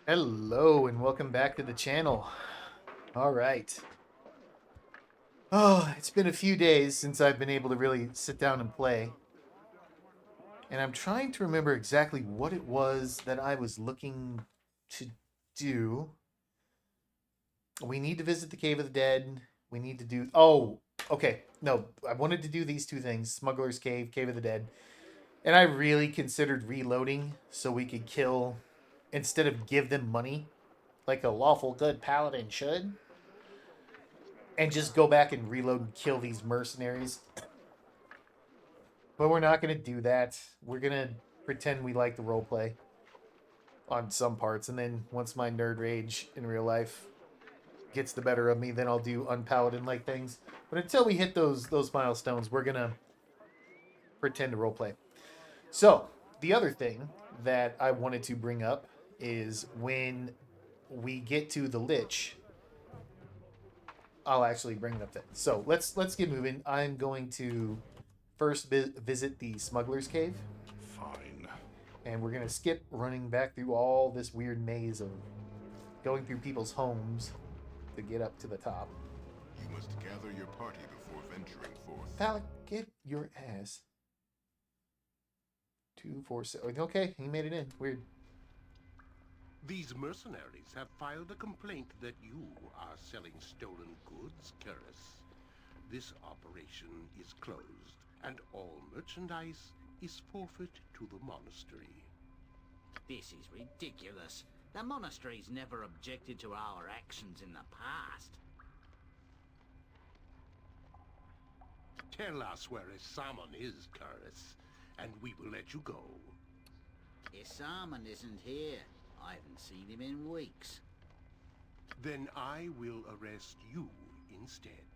Hello and welcome back to the channel. All right. Oh, it's been a few days since I've been able to really sit down and play. And I'm trying to remember exactly what it was that I was looking to do. We need to visit the Cave of the Dead. We need to do... Oh, okay. No, I wanted to do these two things. Smuggler's Cave, Cave of the Dead. And I really considered reloading so we could kill... Instead of give them money, like a lawful good paladin should, and just go back and reload and kill these mercenaries. But we're not going to do that. We're going to pretend we like the roleplay on some parts. And then once my nerd rage in real life gets the better of me, then I'll do unpaladin-like things. But until we hit those milestones, we're going to pretend to roleplay. So, the other thing that I wanted to bring up is when we get to the Lich, I'll actually bring it up then. So let's get moving. I'm going to first visit the Smuggler's Cave. Fine. And we're going to skip running back through all this weird maze of going through people's homes to get up to the top. You must gather your party before venturing forth. Alec, get your ass. 2, 4, 6. Okay, he made it in. Weird. These mercenaries have filed a complaint that you are selling stolen goods, Karis. This operation is closed, and all merchandise is forfeit to the monastery. This is ridiculous. The monastery's never objected to our actions in the past. Tell us where Isaman is, Karis, and we will let you go. Isaman isn't here. I haven't seen him in weeks. Then I will arrest you instead.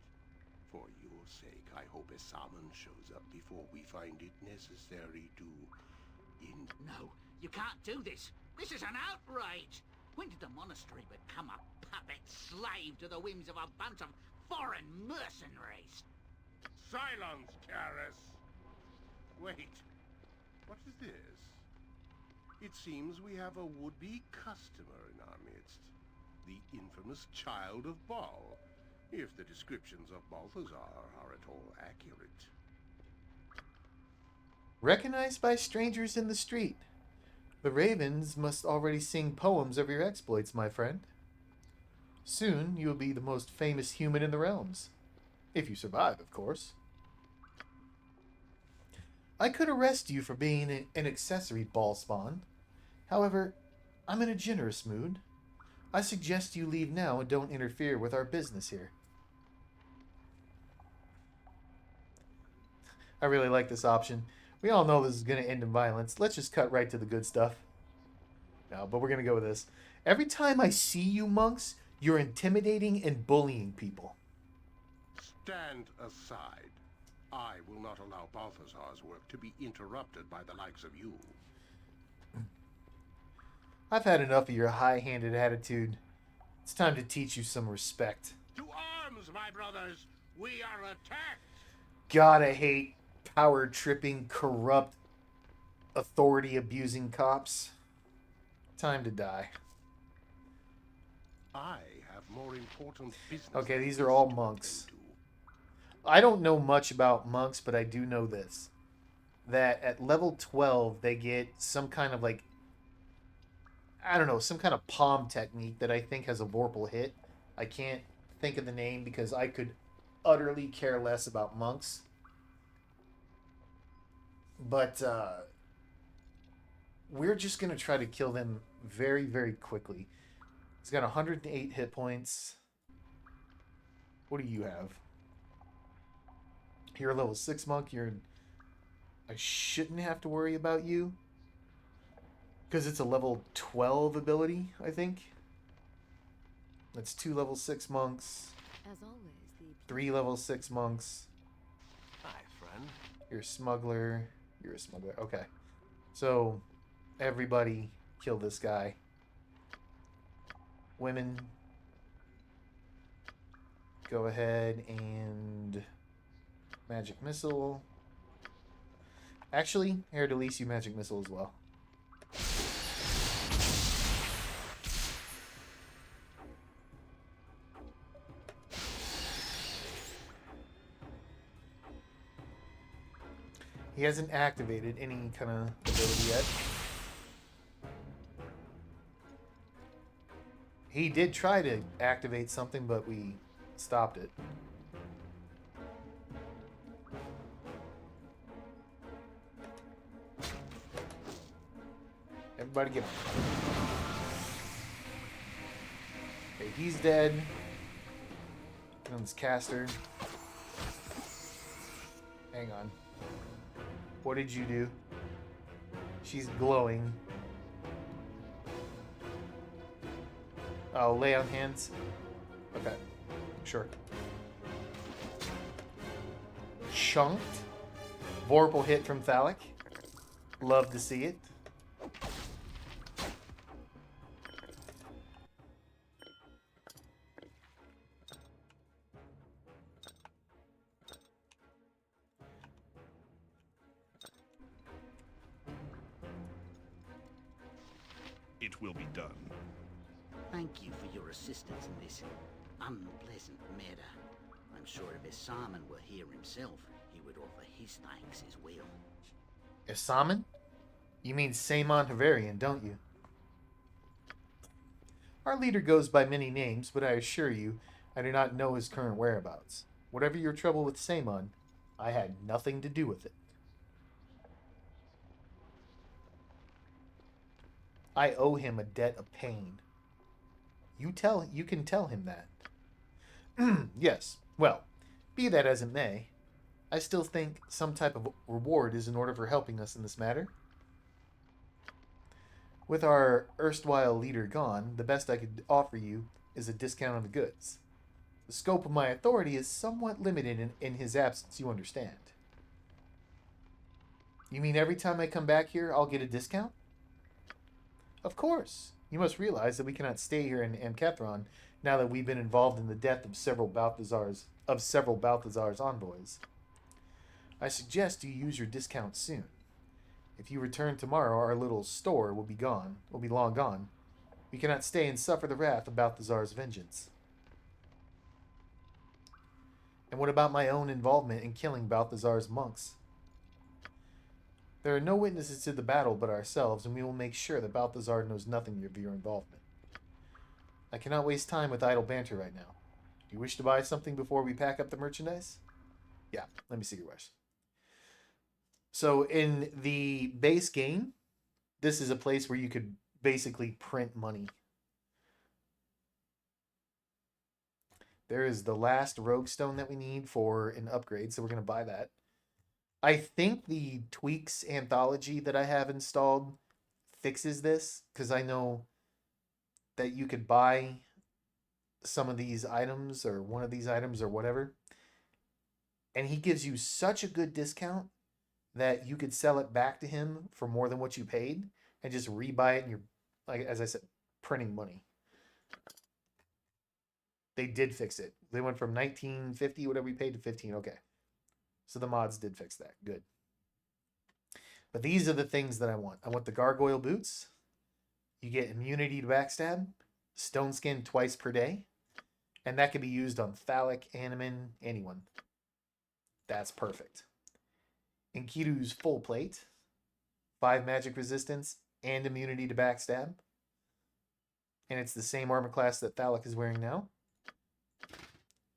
For your sake, I hope Isaman shows up before we find it necessary to No, you can't do this. This is an outrage. When did the monastery become a puppet slave to the whims of a bunch of foreign mercenaries? Silence, Karis! Wait, what is this? It seems we have a would-be customer in our midst. The infamous child of Bhaal, if the descriptions of Balthazar are at all accurate. Recognized by strangers in the street. The ravens must already sing poems of your exploits, my friend. Soon you will be the most famous human in the realms. If you survive, of course. I could arrest you for being an accessory ball spawn. However, I'm in a generous mood. I suggest you leave now and don't interfere with our business here. I really like this option. We all know this is going to end in violence. Let's just cut right to the good stuff. No, but we're going to go with this. Every time I see you, monks, you're intimidating and bullying people. Stand aside. I will not allow Balthazar's work to be interrupted by the likes of you. I've had enough of your high-handed attitude. It's time to teach you some respect. To arms, my brothers! We are attacked! God, I hate power-tripping, corrupt, authority-abusing cops. Time to die. I have more important business. Okay, these are all monks. I don't know much about monks, but I do know this. That at level 12, they get some kind of like, I don't know, some kind of palm technique that I think has a vorpal hit. I can't think of the name because I could utterly care less about monks. But we're just going to try to kill them very, very quickly. He's got 108 hit points. What do you have? You're a level 6 monk. I shouldn't have to worry about you. Because it's a level 12 ability, I think. That's 2 level 6 monks. As always, 3 level 6 monks. Hi, friend. You're a smuggler. You're a smuggler. Okay. So, everybody kill this guy. Women, go ahead and magic missile. Actually, Air Delise, you magic missile as well. He hasn't activated any kind of ability yet. He did try to activate something, but we stopped it. Everybody get him. Okay, he's dead. Get on this caster. Hang on. What did you do? She's glowing. Oh, lay on hands. Okay, sure. Chunked. Vorpal hit from Thalic. Love to see it. It will be done. Thank you for your assistance in this unpleasant matter. I'm sure if Isaman were here himself, he would offer his thanks as well. Isaman? You mean Samon Havarian, don't you? Our leader goes by many names, but I assure you, I do not know his current whereabouts. Whatever your trouble with Samon, I had nothing to do with it. I owe him a debt of pain. You can tell him that. Yes. Well, be that as it may, I still think some type of reward is in order for helping us in this matter. With our erstwhile leader gone, the best I could offer you is a discount on the goods. The scope of my authority is somewhat limited in his absence, you understand. You mean every time I come back here, I'll get a discount? Of course. You must realize that we cannot stay here in Amkethron now that we've been involved in the death of several Balthazar's envoys. I suggest you use your discount soon. If you return tomorrow, our little store will be long gone. We cannot stay and suffer the wrath of Balthazar's vengeance. And what about my own involvement in killing Balthazar's monks? There are no witnesses to the battle but ourselves, and we will make sure that Balthazar knows nothing of your involvement. I cannot waste time with idle banter right now. Do you wish to buy something before we pack up the merchandise? Yeah, let me see your wish. So in the base game, this is a place where you could basically print money. There is the last rogue stone that we need for an upgrade, so we're going to buy that. I think the tweaks anthology that I have installed fixes this, because I know that you could buy some of these items or one of these items or whatever, and he gives you such a good discount that you could sell it back to him for more than what you paid and just rebuy it, and you're, like, as I said, printing money. They did fix it. They went from 1950, whatever we paid, to 15. Okay. So the mods did fix that. Good. But these are the things that I want. I want the gargoyle boots. You get immunity to backstab, stone skin twice per day, and that can be used on Thalic, Animan, anyone. That's perfect. Enkidu's full plate, 5 magic resistance, and immunity to backstab. And it's the same armor class that Thalic is wearing now.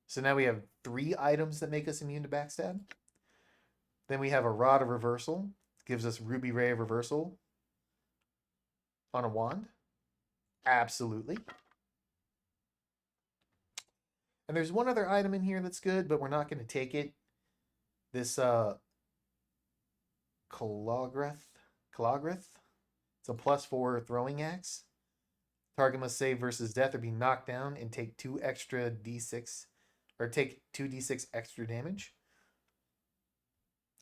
So now we have 3 items that make us immune to backstab. Then we have a Rod of Reversal. Gives us Ruby Ray of Reversal on a wand. Absolutely. And there's one other item in here that's good, but we're not going to take it. This Calagreth. It's a +4 throwing axe. Target must save versus death or be knocked down and take 2 extra d6, or take 2d6 extra damage.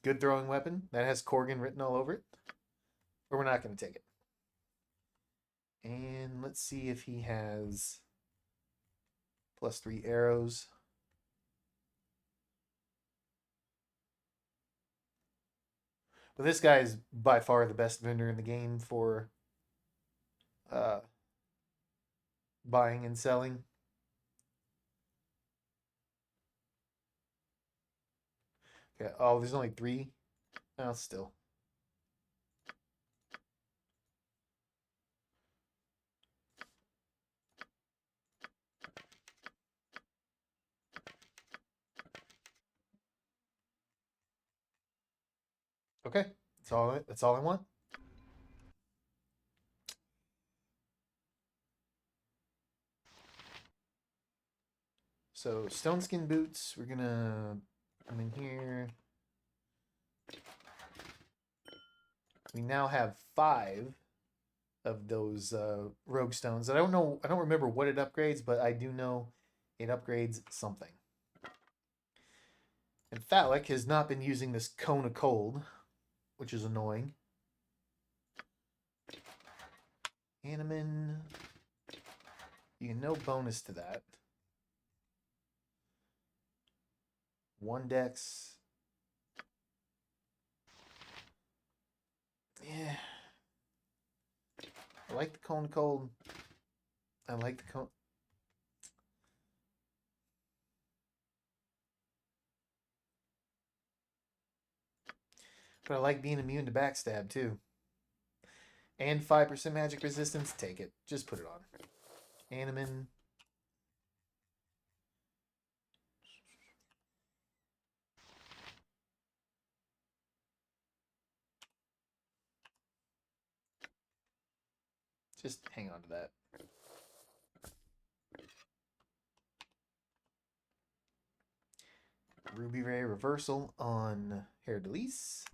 Good throwing weapon. That has Korgan written all over it. But we're not going to take it. And let's see if he has +3 arrows. But this guy is by far the best vendor in the game for buying and selling. Okay. Oh, there's only 3. Well, still. Okay, that's all I want. So stone skin boots. We're gonna come in here. We now have 5 of those rogue stones. I don't know. I don't remember what it upgrades, but I do know it upgrades something. And Phallic has not been using this cone of cold, which is annoying. Animan. You get no bonus to that. 1 dex. Yeah. I like the cone cold. I like the cone. But I like being immune to backstab too. And 5% magic resistance. Take it. Just put it on. Animan. Just hang on to that. Ruby Ray reversal on Hair Delise.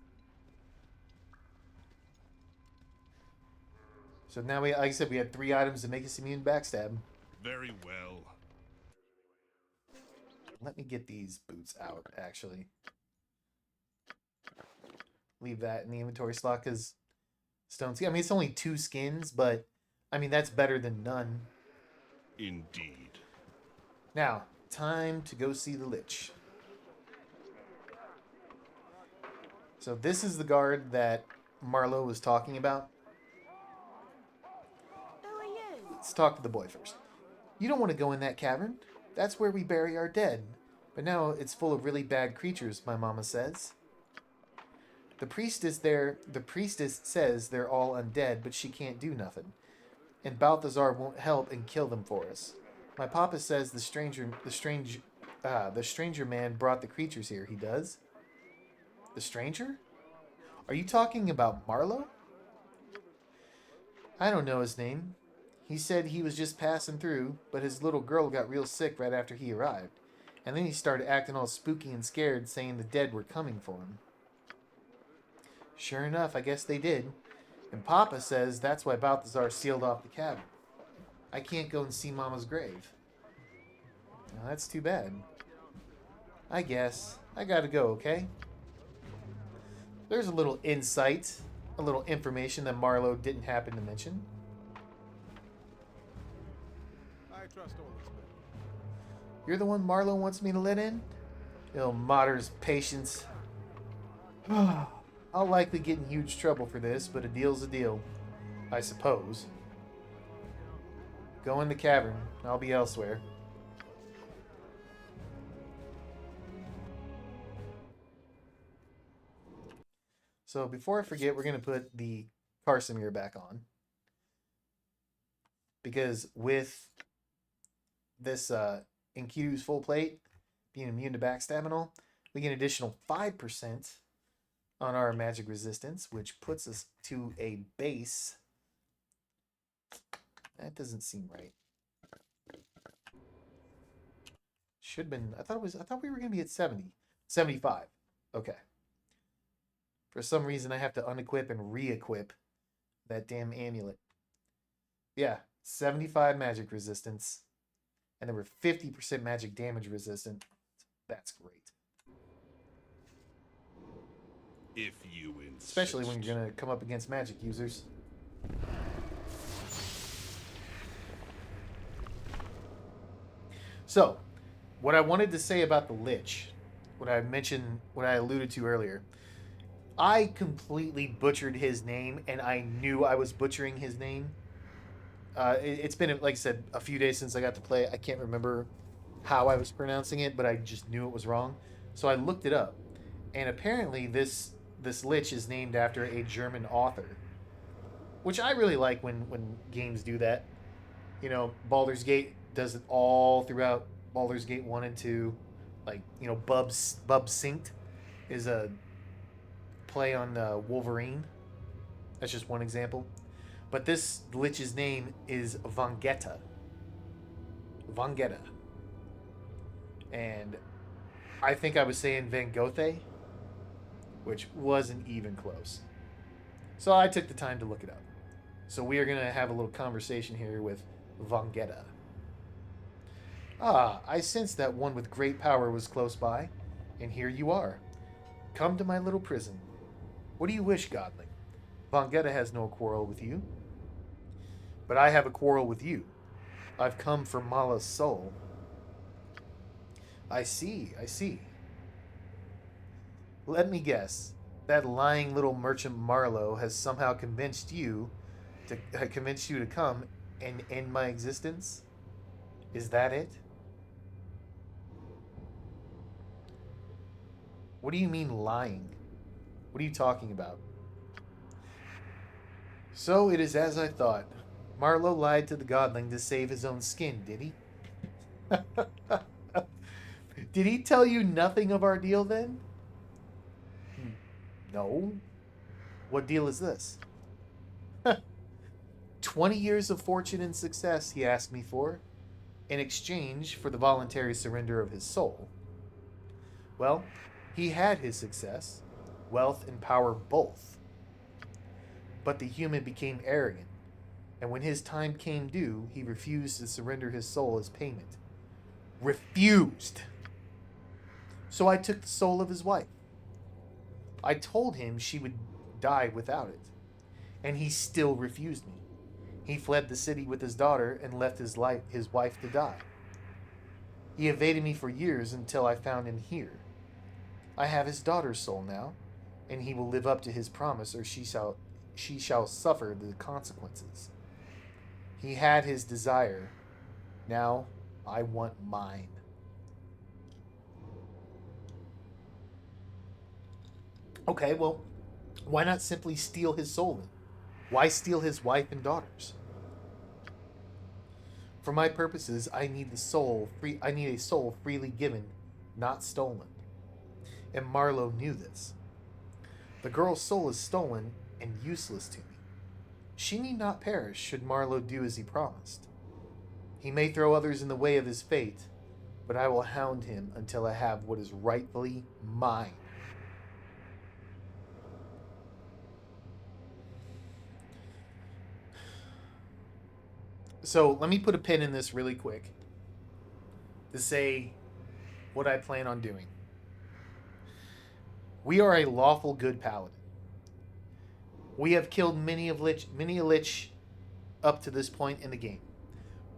So now we, like I said, we had 3 items to make us immune to backstab. Very well. Let me get these boots out, actually. Leave that in the inventory slot because stone skin. I mean, it's only 2 skins, but I mean, that's better than none. Indeed. Now, time to go see the Lich. So this is the guard that Marlowe was talking about. Who are you? Let's talk to the boy first. You don't want to go in that cavern. That's where we bury our dead. But now it's full of really bad creatures, my mama says. The priestess says they're all undead, but she can't do nothing. And Balthazar won't help and kill them for us. My papa says the stranger man brought the creatures here, he does. The stranger? Are you talking about Marlowe? I don't know his name. He said he was just passing through, but his little girl got real sick right after he arrived. And then he started acting all spooky and scared, saying the dead were coming for him. Sure enough, I guess they did. And Papa says that's why Balthazar sealed off the cabin. I can't go and see Mama's grave. Now, that's too bad. I guess. I gotta go, okay? There's a little insight, a little information that Marlowe didn't happen to mention. I trust all this men. You're the one Marlowe wants me to let in? Ill Martyr's patience. I'll likely get in huge trouble for this, but a deal's a deal. I suppose. Go in the cavern. I'll be elsewhere. So before I forget, we're going to put the Carsamir back on. Because with this Enkidu's full plate, being immune to backstab and all, we get an additional 5% on our magic resistance, which puts us to a base. That doesn't seem right. Should have been. I thought we were going to be at 70. 75. Okay. For some reason, I have to unequip and re-equip that damn amulet. Yeah, 75 magic resistance. And then we're 50% magic damage resistant. That's great. If you insist. Especially when you're going to come up against magic users. So, what I wanted to say about the Lich, what I alluded to earlier, I completely butchered his name, and I knew I was butchering his name. It's been, like I said, a few days since I got to play. I can't remember how I was pronouncing it, but I just knew it was wrong. So I looked it up, and apparently this this Lich is named after a German author, which I really like when games do that. Baldur's Gate does it all throughout Baldur's Gate 1 and 2. Like, Bub Synced is a play on Wolverine. That's just one example. But this Lich's name is Vongoethe. Vongoethe. And I think I was saying Vongoethe, which wasn't even close. So I took the time to look it up. So we are going to have a little conversation here with Vongoethe. Ah, I sensed that one with great power was close by, and here you are. Come to my little prison. What do you wish, Godling? Vongoethe has no quarrel with you. But I have a quarrel with you. I've come for Mala's soul. I see. Let me guess. That lying little merchant Marlowe has somehow convinced you to come and end my existence? Is that it? What do you mean lying? What are you talking about? So it is as I thought. Marlowe lied to the godling to save his own skin, did he? Did he tell you nothing of our deal then? No. What deal is this? 20 years of fortune and success he asked me for, in exchange for the voluntary surrender of his soul. Well, he had his success, wealth and power both. But the human became arrogant, and when his time came due, he refused to surrender his soul as payment. Refused! So I took the soul of his wife. I told him she would die without it, and he still refused me. He fled the city with his daughter and left his wife to die. He evaded me for years until I found him here. I have his daughter's soul now, and he will live up to his promise, or she shall suffer the consequences. He had his desire. Now I want mine. Okay, well, why not simply steal his soul then? Why steal his wife and daughters? For my purposes, I need a soul freely given, not stolen. And Marlowe knew this. The girl's soul is stolen and useless to me. She need not perish should Marlowe do as he promised. He may throw others in the way of his fate, but I will hound him until I have what is rightfully mine. So let me put a pin in this really quick to say what I plan on doing. We are a lawful good paladin. We have killed many a lich up to this point in the game.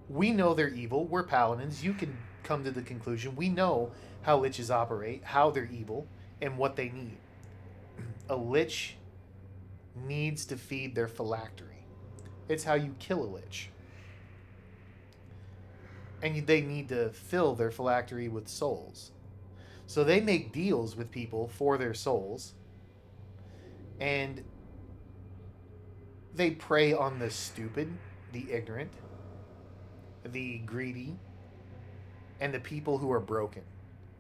We know they're evil. We're paladins. You can come to the conclusion. We know how liches operate, how they're evil, and what they need. A lich needs to feed their phylactery. It's how you kill a lich. And they need to fill their phylactery with souls. So they make deals with people for their souls. And they prey on the stupid, the ignorant, the greedy, and the people who are broken.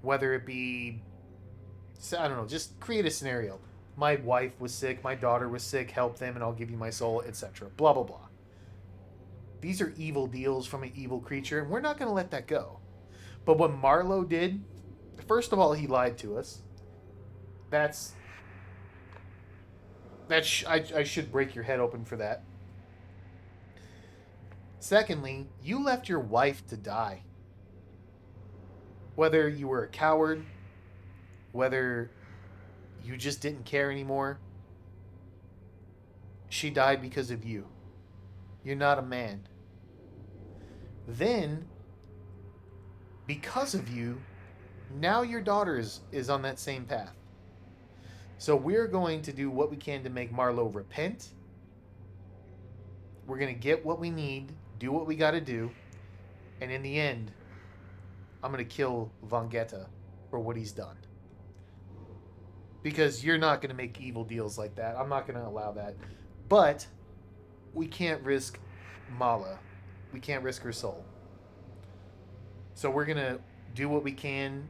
Whether it be, I don't know, just create a scenario. My wife was sick, my daughter was sick, help them and I'll give you my soul, etc. Blah, blah, blah. These are evil deals from an evil creature, and we're not going to let that go. But what Marlowe did, first of all, he lied to us. I should break your head open for that. Secondly, you left your wife to die. Whether you were a coward, whether you just didn't care anymore, she died because of you. You're not a man. Then, because of you, now your daughter is on that same path. So we're going to do what we can to make Marlowe repent. We're going to get what we need, do what we got to do, and in the end, I'm going to kill Vongoethe for what he's done. because you're not going to make evil deals like that. I'm not going to allow that. But we can't risk Mala. We can't risk her soul. So we're going to do what we can.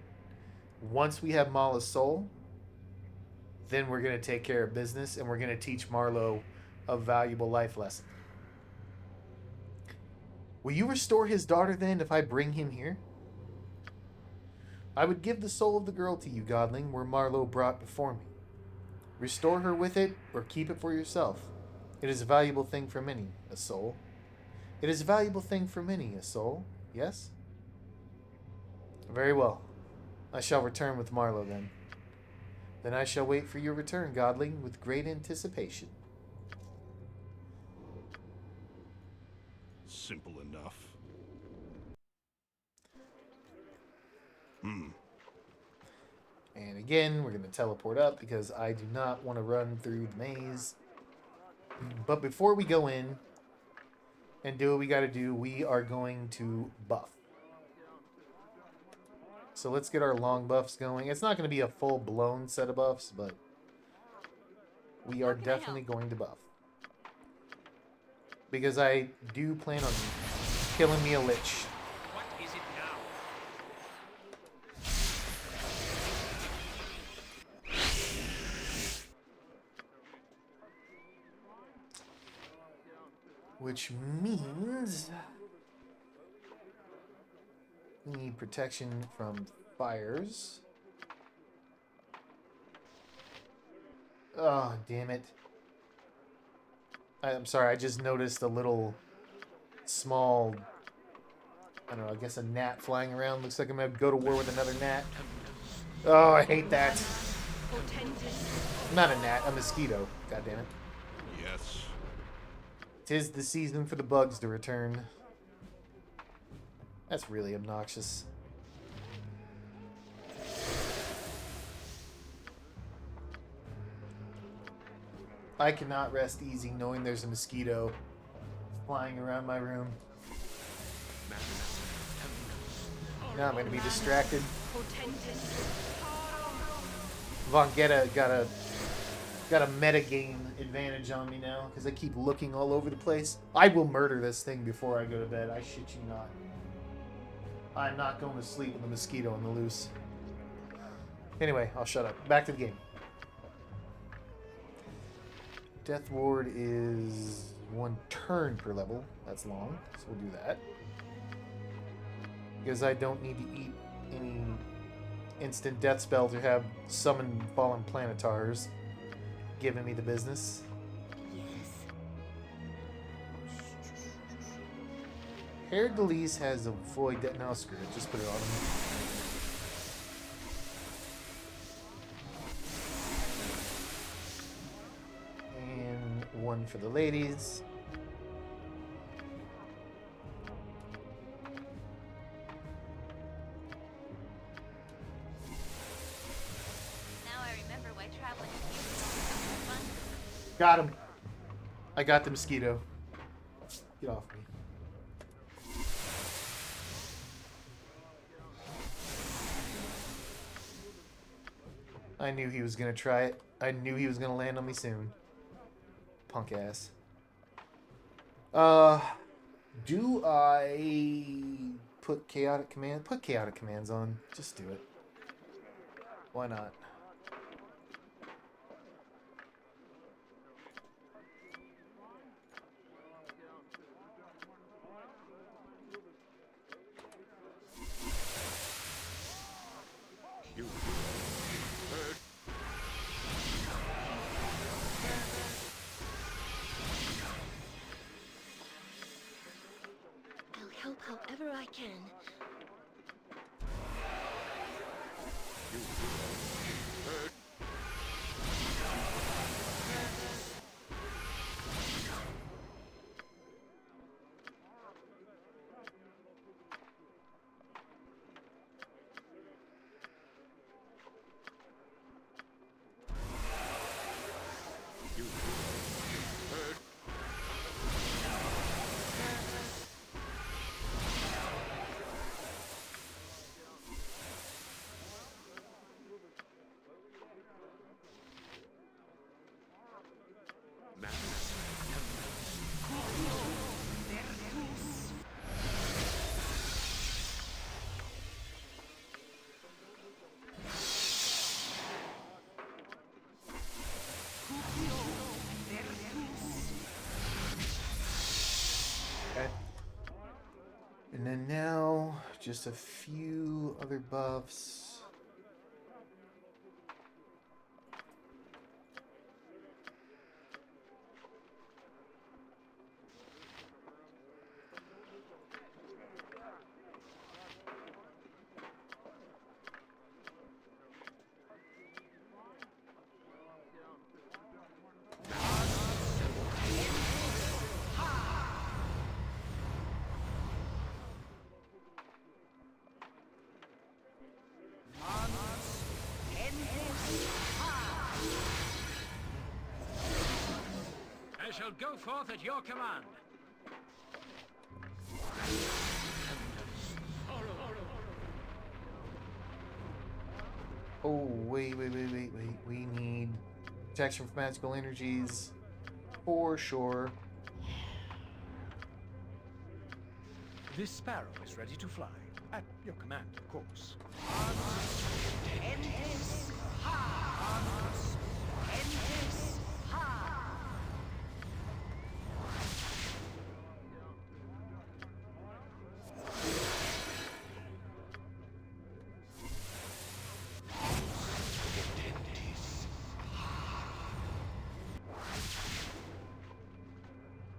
Once we have Mala's soul, then we're going to take care of business and we're going to teach Marlowe a valuable life lesson. Will you restore his daughter then if I bring him here? I would give the soul of the girl to you, godling, were Marlowe brought before me. Restore her with it, or keep it for yourself. It is a valuable thing for many, a soul. It is a valuable thing for many, a soul, yes? Very well. I shall return with Marlowe then. Then I shall wait for your return, godling, with great anticipation. Simple enough. And again, we're going to teleport up because I do not want to run through the maze. But before we go in and do what we got to do, we are going to buff. So let's get our long buffs going. It's not going to be a full-blown set of buffs, but we are definitely going to buff. Because I do plan on killing me a Lich. What is it now? Which means we need protection from fires. Oh, damn it. I'm sorry, I just noticed a little small, I don't know, I guess a gnat flying around. Looks like I'm going to go to war with another gnat. Oh, I hate that. Not a gnat, a mosquito. God damn it. Yes. 'Tis the season for the bugs to return. That's really obnoxious. I cannot rest easy knowing there's a mosquito flying around my room. Now I'm going to be distracted. Vongoethe got a metagame advantage on me now because I keep looking all over the place. I will murder this thing before I go to bed. I shit you not. I'm not going to sleep with a mosquito on the loose. Anyway, I'll shut up. Back to the game. Death Ward is 1 turn per level. That's long, so we'll do that. Because I don't need to eat any instant death spells or have summon fallen planetars giving me the business. Yes. Hair Delise has a void that now screw it. Just put it on him. And 1 for the ladies. Now I remember why traveling with you was so fun. Got him. I got the mosquito. Get off me. I knew he was gonna try it. I knew he was gonna land on me soon. Punk ass. Do I put chaotic command? Put chaotic commands on. Just do it. Why not? I'll help however I can. Okay. And then now, just a few other buffs. I shall go forth at your command. Oh, wait. We need protection from magical energies. For sure. This sparrow is ready to fly. At your command, of course.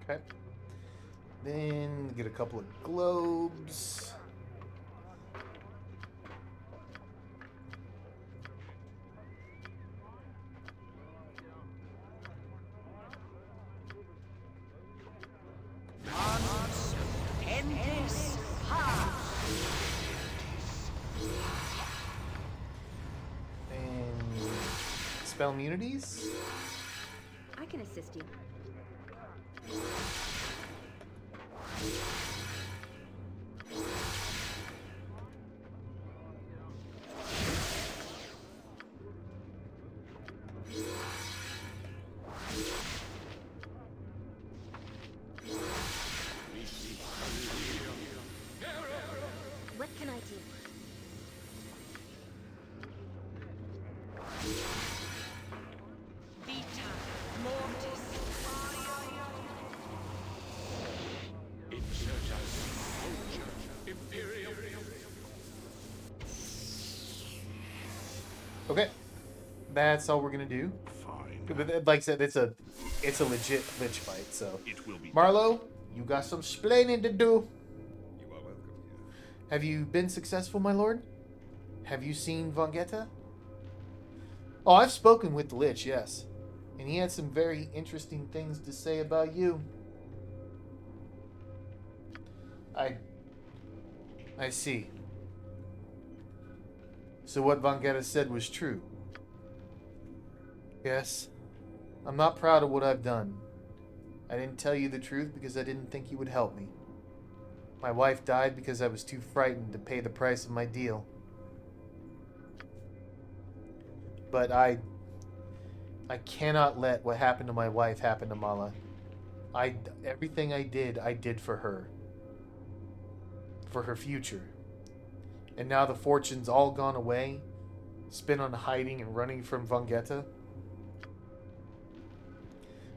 Okay. Then get a couple of globes. And spell immunities. I can assist you. What can I do? Vita Mortis. Okay. That's all we're gonna do. Fine. But like I said, it's a legit Lich fight. So, It will be Marlo, you got some splaining to do. You are welcome here. Have you been successful, my lord? Have you seen Vongoethe? Oh, I've spoken with the Lich, yes. And he had some very interesting things to say about you. I see. So what Vongoethe said was true. Yes. I'm not proud of what I've done. I didn't tell you the truth because I didn't think you would help me. My wife died because I was too frightened to pay the price of my deal. But I cannot let what happened to my wife happen to Mala. Everything I did for her. For her future. And now the fortune's all gone away, spent on hiding and running from Vongoethe.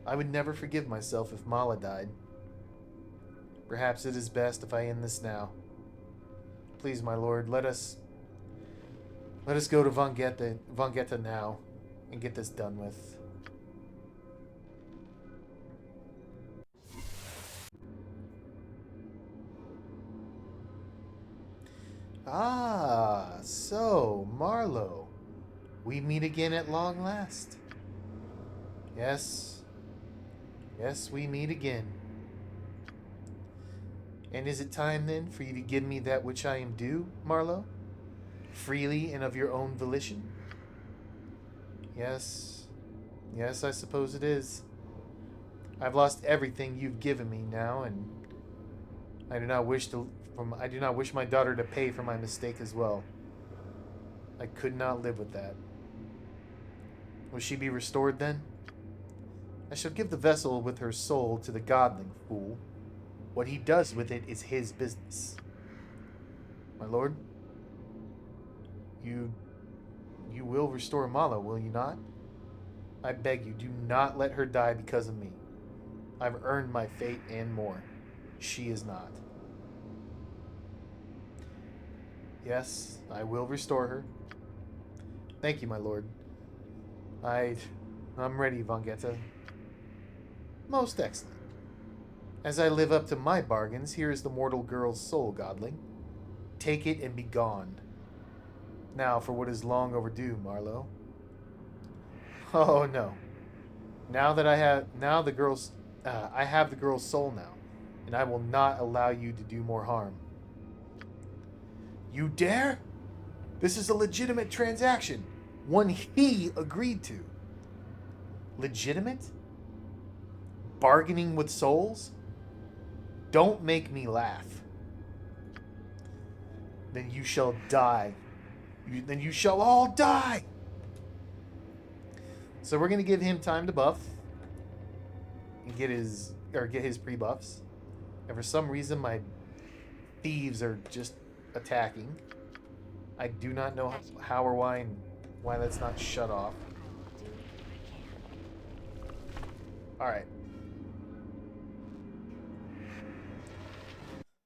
I would never forgive myself if Mala died. Perhaps it is best if I end this now. Please, my lord, let us go to Vongoethe now and get this done with. Ah, so, Marlo. We meet again at long last. Yes. Yes, we meet again. And is it time then for you to give me that which I am due, Marlo? Freely and of your own volition? Yes. Yes, I suppose it is. I've lost everything you've given me now, and I do not wish my daughter to pay for my mistake as well. I could not live with that. Will she be restored then? I shall give the vessel with her soul to the godling fool. What he does with it is his business. My lord, you will restore Mala, will you not? I beg you, do not let her die because of me. I've earned my fate and more. She is not. Yes, I will restore her. Thank you, my lord. I'm ready, Vongoethe. Most excellent. As I live up to my bargains, here is the mortal girl's soul, godling. Take it and be gone. Now for what is long overdue, Marlowe. Oh no. I have the girl's soul now, and I will not allow you to do more harm. You dare? This is a legitimate transaction, one he agreed to. Legitimate? Bargaining with souls? Don't make me laugh. Then you shall die. Then you shall all die. So we're gonna give him time to buff and get his pre-buffs. And for some reason my thieves are just attacking. I do not know how or why that's not shut off. Alright.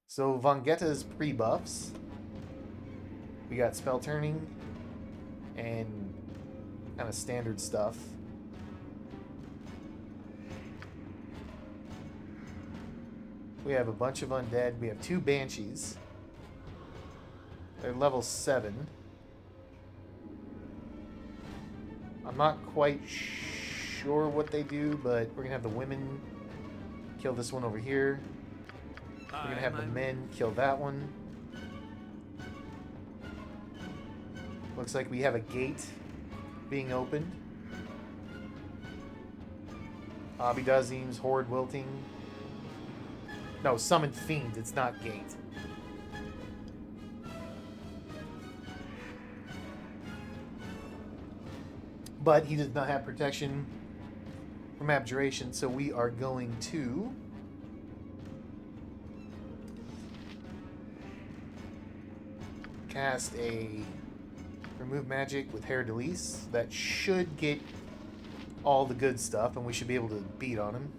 So Vongoethe's pre-buffs. We got spell turning and kind of standard stuff. We have a bunch of undead. We have 2 banshees. They're level 7. I'm not quite sure what they do, but we're gonna have the women kill this one over here. We're gonna have the men kill that one. Looks like we have a gate being opened. Abidazim's Horde Wilting. No, Summoned Fiend. It's not gate. But he does not have protection from abjuration, so we are going to cast a remove magic with Hair Delise. That should get all the good stuff, and we should be able to beat on him.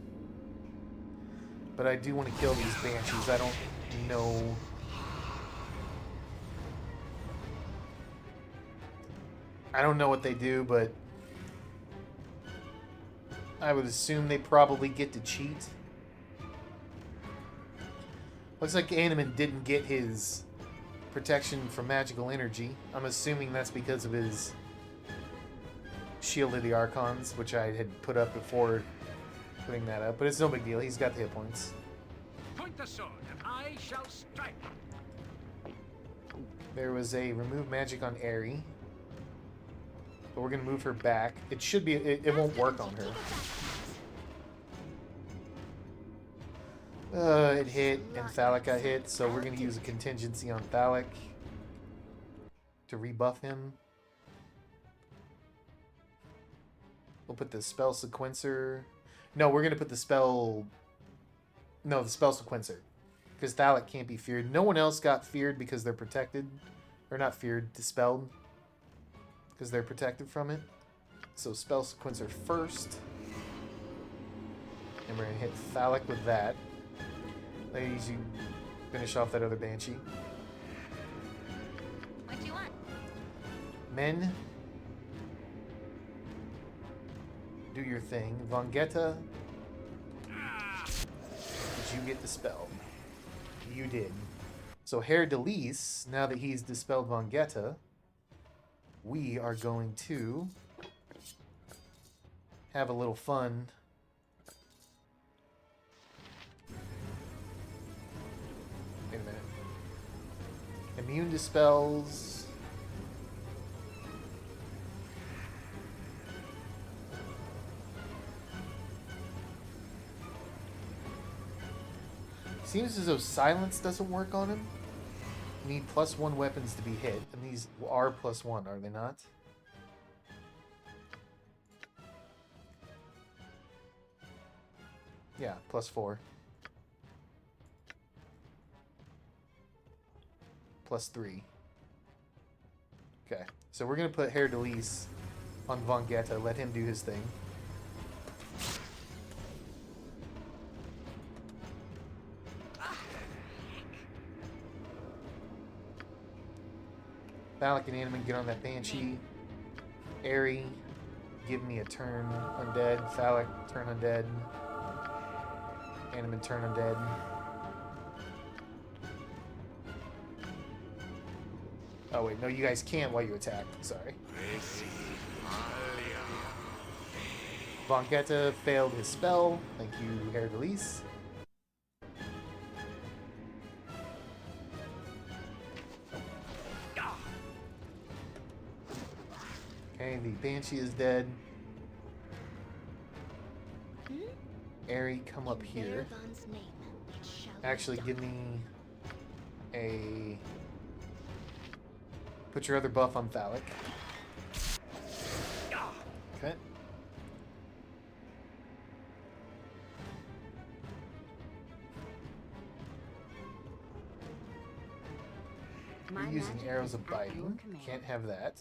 But I do want to kill these banshees. I don't know. I don't know what they do, but I would assume they probably get to cheat. Looks like Animan didn't get his protection from magical energy. I'm assuming that's because of his Shield of the Archons, which I had put up before putting that up. But it's no big deal. He's got the hit points. Point the sword, and I shall strike. There was a remove magic on Aerie. But we're going to move her back. It should be... It won't work on her. It hit, and Thalic got hit, so we're going to use a contingency on Thalic to rebuff him. We'll put the spell sequencer... No, we're going to put the spell... No, the spell sequencer. Because Thalic can't be feared. No one else got feared because they're protected. Or not feared, dispelled. Because they're protected from it. So spell sequencer first. And we're going to hit Thalic with that. Ladies, you finish off that other Banshee. What do you want? Men, do your thing. Vongoethe, did you get the spell? You did. So Hair Delise, now that he's dispelled Vongoethe, we are going to have a little fun. Wait a minute. Immune dispels. Seems as though silence doesn't work on him. You need +1 weapons to be hit, and these are +1, are they not? Yeah, +4. +3. Okay, so we're gonna put Hair Delise on Vongoethe, let him do his thing. Balak and Animan get on that Banshee. Airy, give me a turn undead. Phallic, turn undead. Animan, turn undead. Oh wait, no, you guys can't while you attack. Sorry. Vongoethe failed his spell. Thank you, Herr Delise. Okay, the Banshee is dead. Airy, come up here. Actually, give me a... Put your other buff on Phallic. Okay. You're using arrows of biting. Can't have that.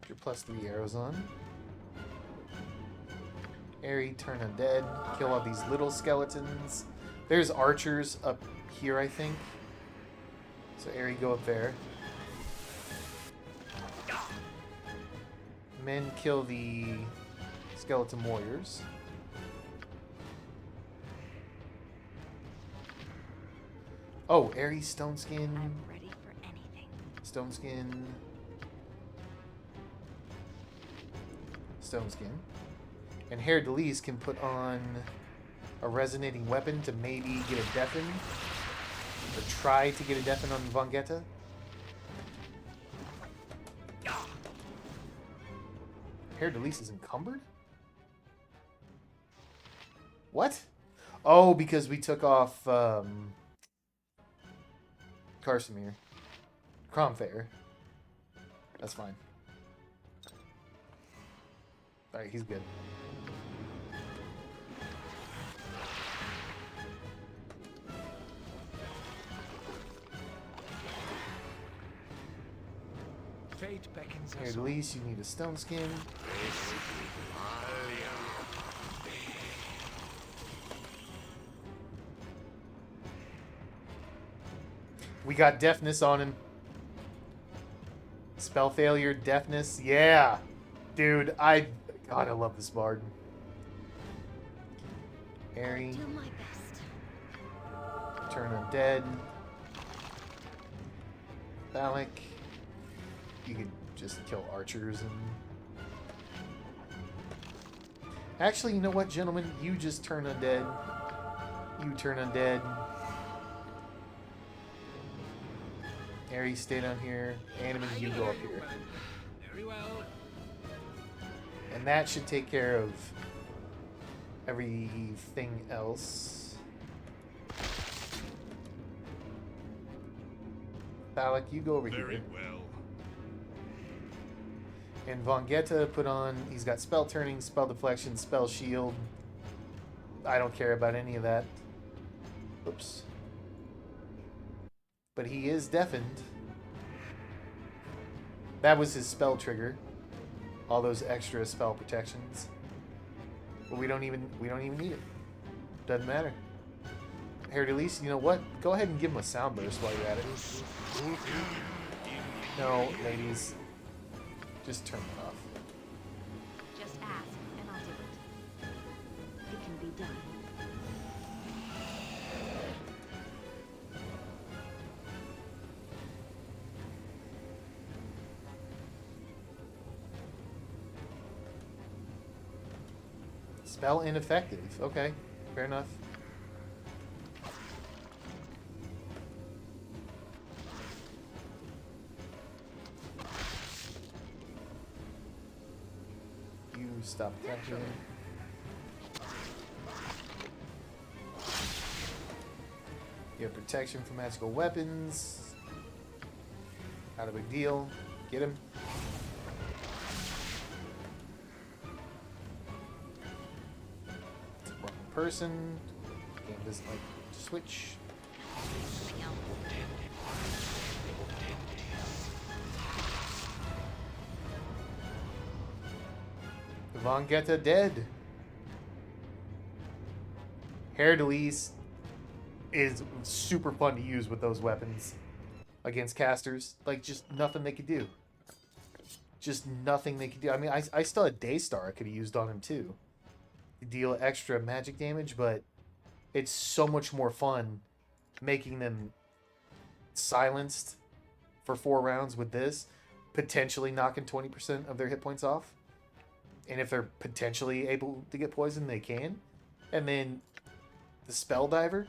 Put your +3 arrows on. Airy, turn undead. Kill all these little skeletons. There's archers up here, I think. So Airy, go up there. Men, kill the skeleton warriors. Oh, Airy, stone skin. I'm ready for anything. Stone skin. Stone skin. And Herr Delise can put on a resonating weapon to maybe get a deafen. Or try to get a deafen on Vongoethe. Herr Delise is encumbered? What? Oh, because we took off Carsimir. Cromfair. That's fine. Alright, he's good. Fate beckons Herr us. Delise, you need a stone skin. We got deafness on him. Spell failure, deafness. Yeah. Dude, God, I love this bard. Airy, Do my best. turn undead. Phallic. You could just kill archers and... Actually, you know what, gentlemen? You just turn undead. You turn undead. Airy, stay down here. Animan, you go up here. Very well. And that should take care of everything else. Phallic, you go over Very here. well. And Vongoethe put on... He's got spell turning, spell deflection, spell shield. I don't care about any of that. Oops. But he is deafened. That was his spell trigger. All those extra spell protections. But we don't even need it. Doesn't matter. Herr Delise, you know what? Go ahead and give him a sound burst while you're at it. No, ladies. Just turn it off. Just ask, and I'll do it. It can be done. Spell ineffective. Okay, fair enough. You stop attacking. You have protection from magical weapons. Not a big deal. Get him. Wrong person. Game doesn't like to switch. Vongoethe dead. Herr Delise is super fun to use with those weapons. against casters. Like, just nothing they could do. Just nothing they could do. I mean, I still had Daystar I could have used on him too. Deal extra magic damage, but it's so much more fun making them silenced for 4 rounds with this, potentially knocking 20% of their hit points off. And if they're potentially able to get poisoned, they can. And then the Spell Diver,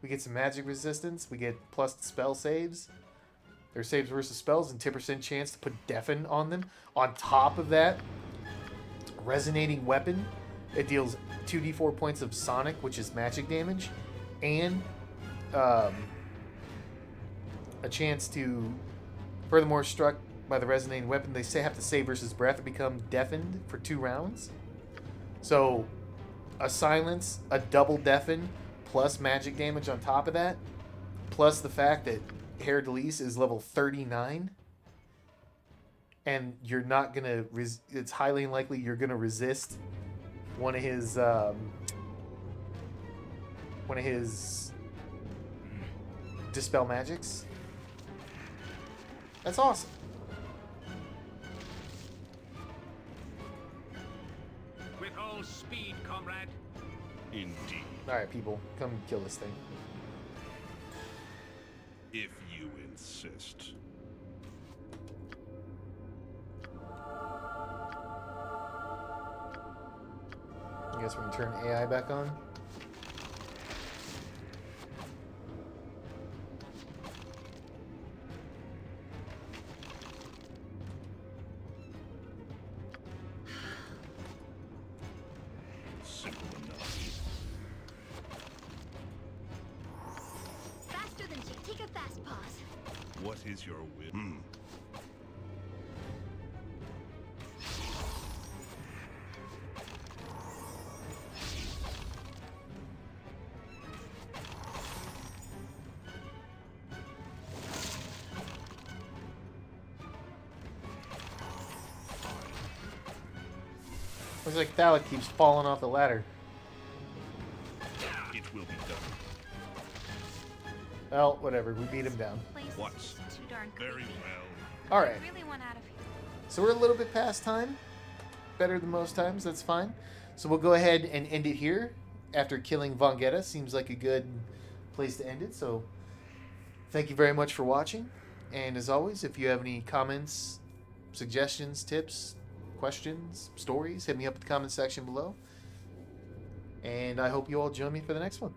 we get some magic resistance. We get plus spell saves. Their saves versus spells and 10% chance to put Deafen on them. On top of that, Resonating Weapon. It deals 2d4 points of Sonic, which is magic damage. And a chance to, furthermore, struck by the Resonating Weapon, they say have to save versus breath or become deafened for 2 rounds. So, a silence, a double deafen, plus magic damage on top of that, plus the fact that Hair Delise is level 39, and you're not gonna. It's highly unlikely you're gonna resist one of his dispel magics. That's awesome. With all speed, comrade. Indeed. All right, people, come kill this thing. If you insist. I guess we can turn AI back on. Simple enough. Faster than Jake. Take a fast pause. What is your will? Looks like Thalik keeps falling off the ladder. It will be done. Well, whatever. We beat him down. Place What? is just too darn Very creepy. well. All right. I really want out of here. So we're a little bit past time. Better than most times. That's fine. So we'll go ahead and end it here after killing Vongoethe. Seems like a good place to end it. So thank you very much for watching. And as always, if you have any comments, suggestions, tips, questions, stories, hit me up in the comment section below. And I hope you all join me for the next one.